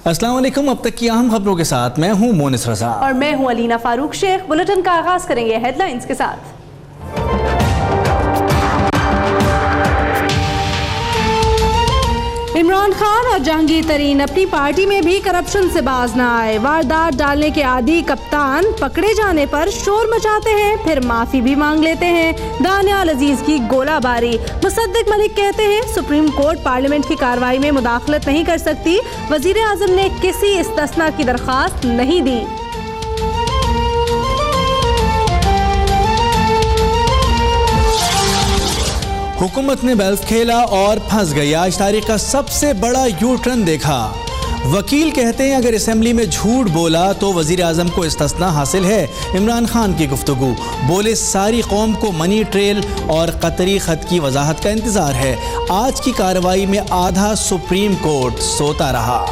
अस्सलाम वालेकुम। अब तक की अहम खबरों के साथ मैं हूं मोनिस रजा और मैं हूं अलीना फारूक शेख। बुलेटिन का आगाज करेंगे हेडलाइंस के साथ। इमरान खान और जहांगीर तरीन अपनी पार्टी में भी करप्शन से बाज न आए। वारदात डालने के आदी कप्तान पकड़े जाने पर शोर मचाते हैं, फिर माफी भी मांग लेते हैं। दानियाल अजीज की गोलाबारी। मुसद्दिक मलिक कहते हैं सुप्रीम कोर्ट पार्लियामेंट की कार्रवाई में मुदाखलत नहीं कर सकती। वजीर आजम ने किसी इस्तिस्ना की दरख्वास्त नहीं दी। हुकूमत ने बेल्फ खेला और फंस गई। आज तारीख का सबसे बड़ा यू टर्न देखा। वकील कहते हैं अगर असेंबली में झूठ बोला तो वजीर आजम को इस्तिस्ना हासिल है। इमरान खान की गुफ्तगू। बोले सारी कौम को मनी ट्रेल और कतरी खत की वजाहत का इंतजार है। आज की कार्रवाई में आधा सुप्रीम कोर्ट सोता रहा।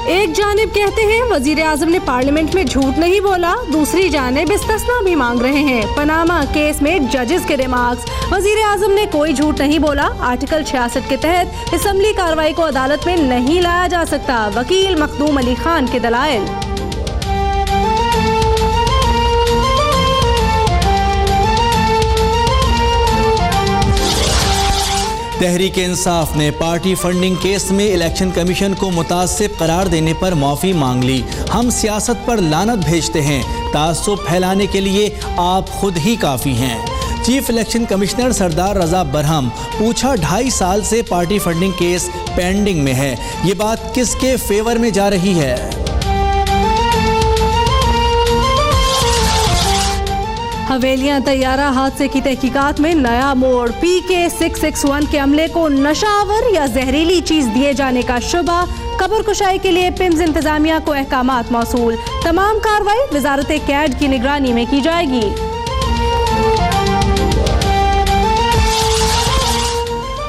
एक जानिब कहते हैं वजीर आजम ने पार्लियामेंट में झूठ नहीं बोला, दूसरी जानिब इस्तिस्ना भी मांग रहे हैं। पनामा केस में जजेस के रिमार्क्स। वजीर आजम ने कोई झूठ नहीं बोला। आर्टिकल 66 के तहत असेंबली कार्रवाई को अदालत में नहीं लाया जा सकता। वकील मखदूम अली खान के दलाइल। तहरीक इंसाफ ने पार्टी फंडिंग केस में इलेक्शन कमीशन को मुतासिब करार देने पर माफ़ी मांग ली। हम सियासत पर लानत भेजते हैं, तासुब फैलाने के लिए आप खुद ही काफ़ी हैं। चीफ इलेक्शन कमिश्नर सरदार रजा बरहम। पूछा 2.5 साल से पार्टी फंडिंग केस पेंडिंग में है, ये बात किसके फेवर में जा रही है? हवेलियां तैयारा हादसे की तहकीकात में नया मोड़। PK 661 के अमले को नशावर या जहरीली चीज दिए जाने का शुबा। कब्र कुशाई के लिए पिम्स इंतजामिया को अहकामात मौसूल। तमाम कार्रवाई वजारत कैड की निगरानी में की जाएगी।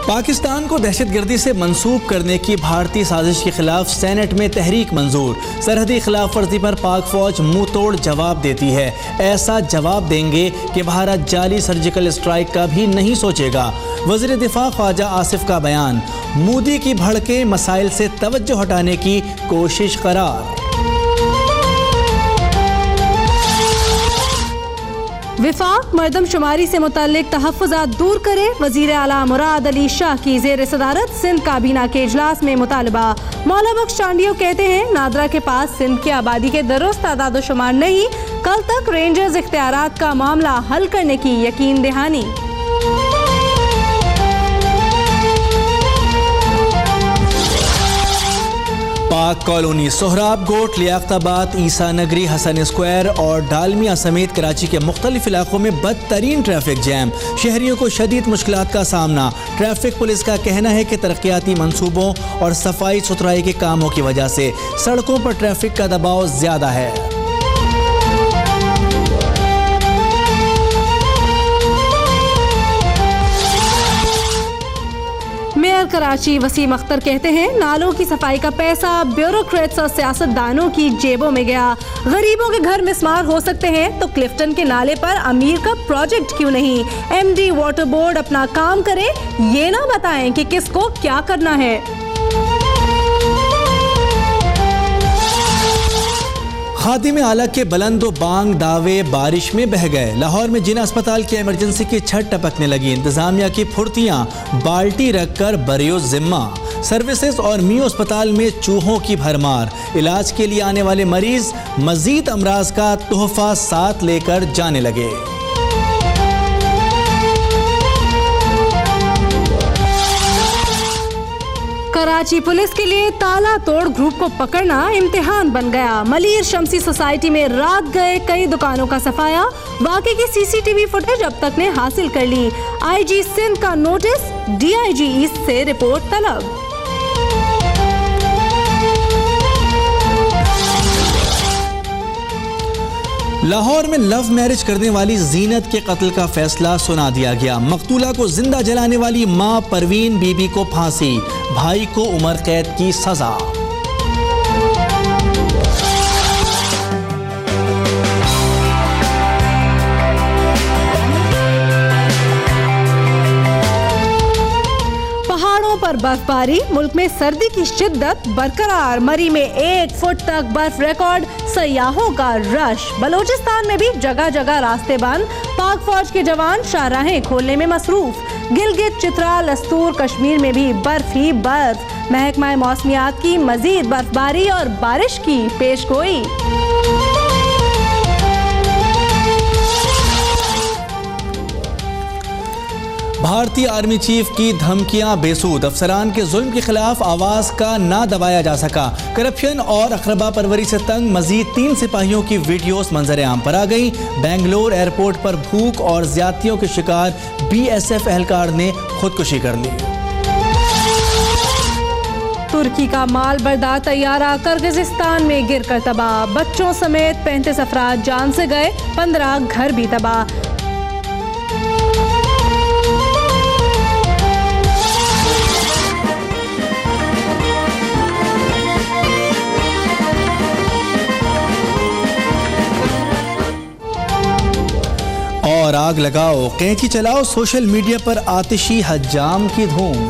पाकिस्तान को दहशतगर्दी से मंसूब करने की भारतीय साजिश के खिलाफ सेनेट में तहरीक मंजूर। सरहदी खिलाफ वर्जी पर पाक फौज मुंह तोड़ जवाब देती है। ऐसा जवाब देंगे कि भारत जाली सर्जिकल स्ट्राइक का भी नहीं सोचेगा। वज़ीर दिफा ख्वाजा आसिफ का बयान। मोदी की भड़के मसाइल से तवज्जो हटाने की कोशिश करार। विफाक मर्दमशुमारी से मुताल्लिक तहफ़्फ़ुज़ात दूर करे। वज़ीर आला मुराद अली शाह की ज़ेर सदारत सिंध काबीना के इजलास में मुतालबा। मौला बख्श चांडियो कहते हैं नादरा के पास सिंध की आबादी के दुरुस्त आदाद शुमार नहीं। कल तक रेंजर्स इख्तियारात का मामला हल करने की यकीन दहानी। पाक कॉलोनी सोहराब गोट लियाकताबाद ईसा नगरी हसन स्क्वायर और डालमिया समेत कराची के मुख्तलिफ इलाकों में बदतरीन ट्रैफिक जैम। शहरियों को शदीद मुश्किलात का सामना। ट्रैफिक पुलिस का कहना है कि तरक्याती मंसूबों और सफाई सुथराई के कामों की वजह से सड़कों पर ट्रैफिक का दबाव ज्यादा है। मेयर कराची वसीम अख्तर कहते हैं नालों की सफाई का पैसा ब्यूरोक्रेट्स और सियासतदानों की जेबों में गया। गरीबों के घर मिसमार हो सकते हैं तो क्लिफ्टन के नाले पर अमीर का प्रोजेक्ट क्यों नहीं? MD वाटर बोर्ड अपना काम करे, ये ना बताएं कि किसको क्या करना है। खादिम आला के बुलंदो बांग दावे बारिश में बह गए। लाहौर में जिना अस्पताल की इमरजेंसी की छत टपकने लगी। इंतजामिया की फुर्तियां बाल्टी रखकर बरियो जिम्मा। सर्विसेज और मियो अस्पताल में चूहों की भरमार। इलाज के लिए आने वाले मरीज मजीद अमराज का तोहफा साथ लेकर जाने लगे। कराची पुलिस के लिए ताला तोड़ ग्रुप को पकड़ना इम्तिहान बन गया। मलीर शमसी सोसाइटी में रात गए कई दुकानों का सफाया। वाकई की CCTV फुटेज अब तक ने हासिल कर ली। IG सिंध का नोटिस, DIG ईस्ट से रिपोर्ट तलब। लाहौर में लव मैरिज करने वाली जीनत के कत्ल का फैसला सुना दिया गया। मकतूला को जिंदा जलाने वाली मां परवीन बीबी को फांसी, भाई को उम्र कैद की सजा। पर बर्फबारी, मुल्क में सर्दी की शिद्दत बरकरार। मरी में 1 फुट तक बर्फ रिकॉर्ड, सयाहों का रश। बलोचिस्तान में भी जगह जगह रास्ते बंद, पाक फौज के जवान शाहराहें खोलने में मसरूफ। गिलगित, चित्राल, अस्तूर, कश्मीर में भी बर्फ ही बर्फ। महकमा मौसमियात की मजीद बर्फबारी और बारिश की पेशगोई। भारतीय आर्मी चीफ की धमकियां बेसूद, अफसरान के जुल्म के खिलाफ आवाज का ना दबाया जा सका। करप्शन और अखरबा परवरी से तंग मजीद 3 सिपाहियों की वीडियोस मंजर आम पर आ गई। बेंगलोर एयरपोर्ट पर भूख और ज्यादतियों के शिकार BSF एहलकार ने खुदकुशी कर ली। तुर्की का माल बरदार तैयारा किर्गिस्तान में गिरकर तबाह, बच्चों समेत 35 अफराद जान से गए, 15 घर भी तबाह। और आग लगाओ, कैंची चलाओ, सोशल मीडिया पर आतिशी हज्जाम की धूम।